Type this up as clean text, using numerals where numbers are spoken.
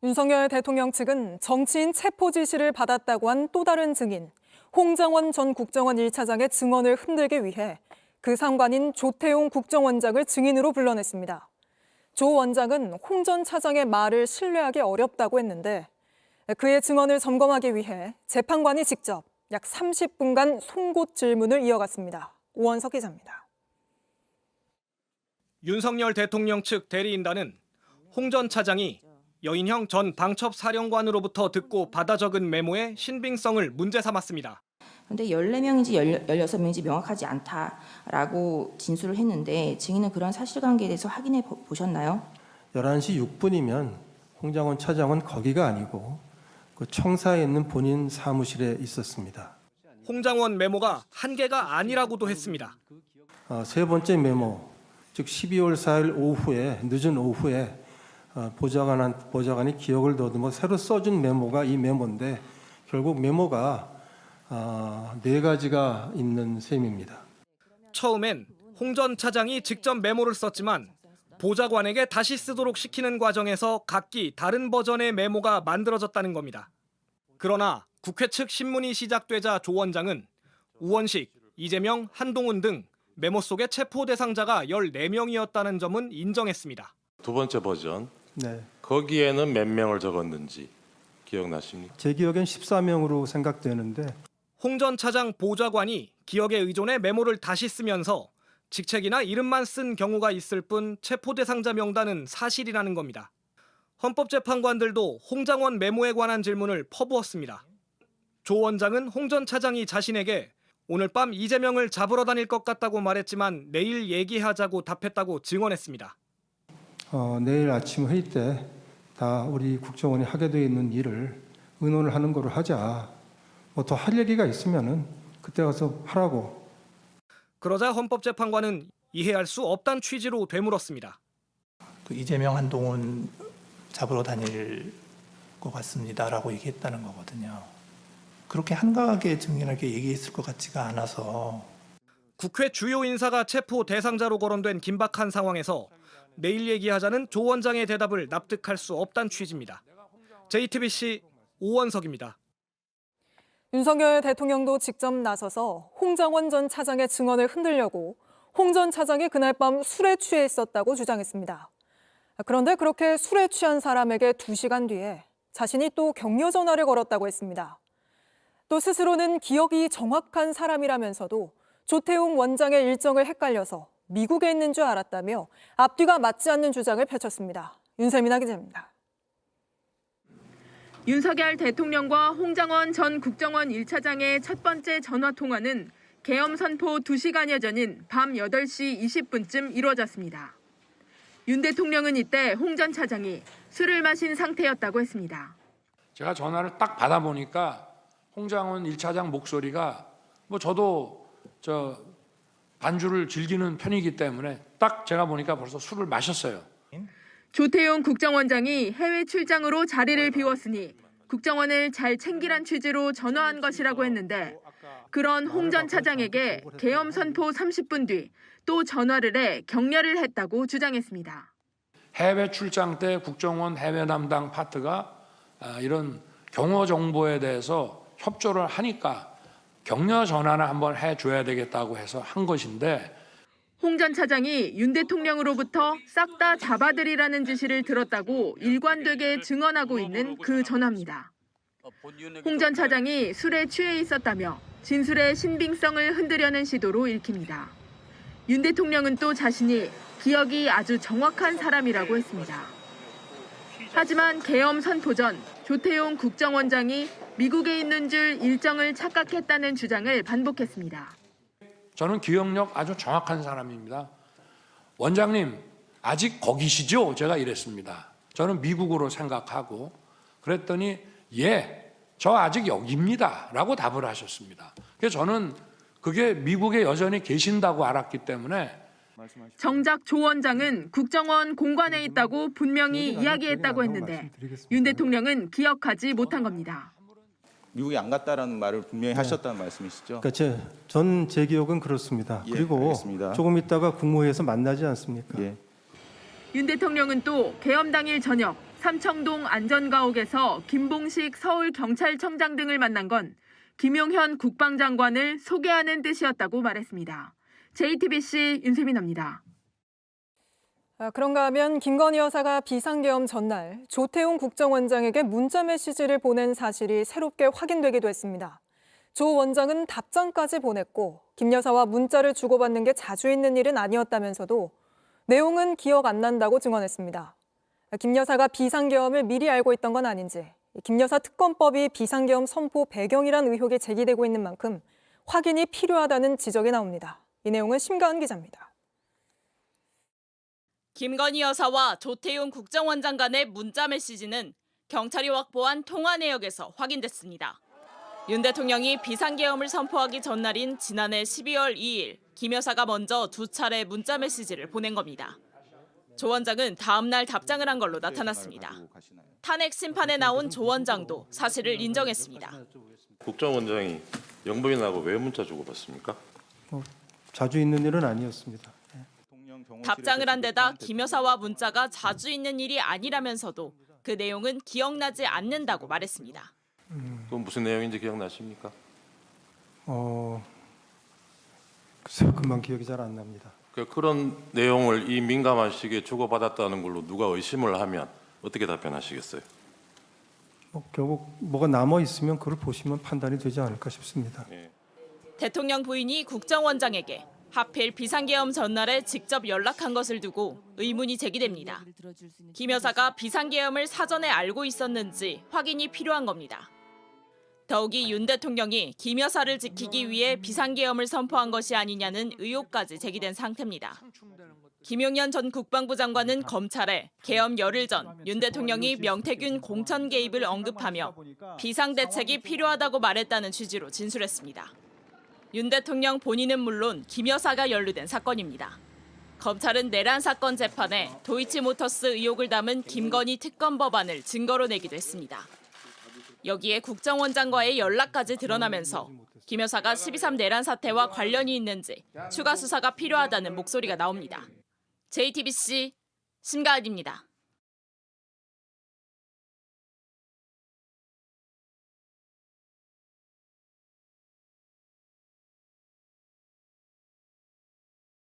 윤석열 대통령 측은 정치인 체포 지시를 받았다고 한 또 다른 증인, 홍장원 전 국정원 1차장의 증언을 흔들기 위해 그 상관인 조태용 국정원장을 증인으로 불러냈습니다. 조 원장은 홍 전 차장의 말을 신뢰하기 어렵다고 했는데 그의 증언을 점검하기 위해 재판관이 직접 약 30분간 송곳 질문을 이어갔습니다. 오원석 기자입니다. 윤석열 대통령 측 대리인단은 홍 전 차장이 여인형 전 방첩사령관으로부터 듣고 받아 적은 메모의 신빙성을 문제 삼았습니다. 그런데 14명인지 16명인지 명확하지 않다라고 진술을 했는데 증인은 그런 사실관계에 대해서 확인해 보셨나요? 11시 6분이면 홍장원 차장은 거기가 아니고 그 청사에 있는 본인 사무실에 있었습니다. 홍장원 메모가 한계가 아니라고도 했습니다. 세 번째 메모, 즉 12월 4일 오후에 늦은 오후에 보좌관이 기억을 더듬어 새로 써준 메모가 이 메모인데 결국 메모가 4가지가 있는 셈입니다. 처음엔 홍 전 차장이 직접 메모를 썼지만 보좌관에게 다시 쓰도록 시키는 과정에서 각기 다른 버전의 메모가 만들어졌다는 겁니다. 그러나 국회 측 신문이 시작되자 조 원장은 우원식, 이재명, 한동훈 등 메모 속의 체포 대상자가 14명이었다는 점은 인정했습니다. 두 번째 버전, 네. 거기에는 몇 명을 적었는지 기억나십니까? 제 기억엔 14명으로 생각되는데 홍 전 차장 보좌관이 기억에 의존해 메모를 다시 쓰면서 직책이나 이름만 쓴 경우가 있을 뿐 체포 대상자 명단은 사실이라는 겁니다. 헌법재판관들도 홍장원 메모에 관한 질문을 퍼부었습니다. 조 원장은 홍 전 차장이 자신에게 오늘 밤 이재명을 잡으러 다닐 것 같다고 말했지만 내일 얘기하자고 답했다고 증언했습니다. 내일 아침 회의 때 다 우리 국정원이 하게 되어 있는 일을 의논을 하는 거로 하자. 뭐 더 할 얘기가 있으면은 그때 가서 하라고. 그러자 헌법재판관은 이해할 수 없다는 취지로 되물었습니다. 그 이재명, 한동훈 잡으러 다닐 것 같습니다라고 얘기했다는 거거든요. 그렇게 한가하게 증인에게 얘기했을 것 같지가 않아서. 국회 주요 인사가 체포 대상자로 거론된 긴박한 상황에서 내일 얘기하자는 조 원장의 대답을 납득할 수 없다는 취지입니다. JTBC 오원석입니다. 윤석열 대통령도 직접 나서서 홍장원 전 차장의 증언을 흔들려고 홍 전 차장이 그날 밤 술에 취해 있었다고 주장했습니다. 그런데 그렇게 술에 취한 사람에게 2시간 뒤에 자신이 또 격려 전화를 걸었다고 했습니다. 또 스스로는 기억이 정확한 사람이라면서도 조태용 원장의 일정을 헷갈려서 미국에 있는 줄 알았다며 앞뒤가 맞지 않는 주장을 펼쳤습니다. 윤세민아 기자입니다. 윤석열 대통령과 홍장원 전 국정원 1차장의 첫 번째 전화 통화는 계엄 선포 2시간여 전인 밤 8시 20분쯤 이루어졌습니다. 윤 대통령은 이때 홍 전 차장이 술을 마신 상태였다고 했습니다. 제가 전화를 딱 받아보니까 홍장원 1차장 목소리가 저도 반주를 즐기는 편이기 때문에 딱 제가 보니까 벌써 술을 마셨어요. 조태용 국정원장이 해외 출장으로 자리를 비웠으니 국정원을 잘 챙기란 취지로 전화한 것이라고 했는데 그런 홍 전 차장에게 계엄 선포 30분 뒤 또 전화를 해 격려를 했다고 주장했습니다. 해외 출장 때 국정원 해외 담당 파트가 이런 경호 정보에 대해서 협조를 하니까 격려 전화를 한번 해줘야 되겠다고 해서 한 것인데 홍 전 차장이 윤 대통령으로부터 싹 다 잡아들이라는 지시를 들었다고 일관되게 증언하고 있는 그 전화입니다. 홍 전 차장이 술에 취해 있었다며 진술의 신빙성을 흔들려는 시도로 읽힙니다. 윤 대통령은 또 자신이 기억이 아주 정확한 사람이라고 했습니다. 하지만 계엄 선포 전 조태용 국정원장이 미국에 있는 줄 일정을 착각했다는 주장을 반복했습니다. 저는 기억력 아주 정확한 사람입니다. 원장님, 아직 거기시죠? 제가 이랬습니다. 저는 미국으로 생각하고 그랬더니 예, 저 아직 여기입니다. 라고 답을 하셨습니다. 그래서 저는 그게 미국에 여전히 계신다고 알았기 때문에 정작 조 원장은 국정원 공관에 있다고 분명히 이야기했다고 했는데 윤 대통령은 기억하지 못한 겁니다. 미국에 안 갔다라는 말을 분명히 하셨다는 말씀이시죠? 그러니까 제 기억은 그렇습니다. 예, 그리고 알겠습니다. 조금 있다가 국무회의에서 만나지 않습니까? 예. 윤 대통령은 또 계엄 당일 저녁 삼청동 안전가옥에서 김봉식 서울경찰청장 등을 만난 건 김용현 국방장관을 소개하는 뜻이었다고 말했습니다. JTBC 윤세민입니다. 그런가 하면 김건희 여사가 비상계엄 전날 조태용 국정원장에게 문자 메시지를 보낸 사실이 새롭게 확인되기도 했습니다. 조 원장은 답장까지 보냈고 김 여사와 문자를 주고받는 게 자주 있는 일은 아니었다면서도 내용은 기억 안 난다고 증언했습니다. 김 여사가 비상계엄을 미리 알고 있던 건 아닌지, 김 여사 특검법이 비상계엄 선포 배경이란 의혹이 제기되고 있는 만큼 확인이 필요하다는 지적이 나옵니다. 이 내용은 심가은 기자입니다. 김건희 여사와 조태용 국정원장 간의 문자 메시지는 경찰이 확보한 통화 내역에서 확인됐습니다. 윤 대통령이 비상계엄을 선포하기 전날인 지난해 12월 2일 김 여사가 먼저 2차례 문자 메시지를 보낸 겁니다. 조 원장은 다음 날 답장을 한 걸로 나타났습니다. 탄핵 심판에 나온 조 원장도 사실을 인정했습니다. 국정원장이 영부인하고 왜 문자 주고받습니까? 자주 있는 일은 아니었습니다. 답장을 한 데다 김 여사와 문자가 자주 있는 일이 아니라면서도 그 내용은 기억나지 않는다고 말했습니다. 그건 무슨 내용인지 기억나십니까? 글쎄요, 금방 기억이 잘 안 납니다. 그런 내용을 이 민감한 시기에 주고받았다는 걸로 누가 의심을 하면 어떻게 답변하시겠어요? 결국 뭐가 남아 있으면 그걸 보시면 판단이 되지 않을까 싶습니다. 대통령 부인이 국정원장에게 하필 비상계엄 전날에 직접 연락한 것을 두고 의문이 제기됩니다. 김 여사가 비상계엄을 사전에 알고 있었는지 확인이 필요한 겁니다. 더욱이 윤 대통령이 김 여사를 지키기 위해 비상계엄을 선포한 것이 아니냐는 의혹까지 제기된 상태입니다. 김용현 전 국방부 장관은 검찰에 계엄 열흘 전 윤 대통령이 명태균 공천 개입을 언급하며 비상대책이 필요하다고 말했다는 취지로 진술했습니다. 윤 대통령 본인은 물론 김 여사가 연루된 사건입니다. 검찰은 내란 사건 재판에 도이치모터스 의혹을 담은 김건희 특검 법안을 증거로 내기도 했습니다. 여기에 국정원장과의 연락까지 드러나면서 김 여사가 12.3 내란 사태와 관련이 있는지 추가 수사가 필요하다는 목소리가 나옵니다. JTBC 심가은입니다.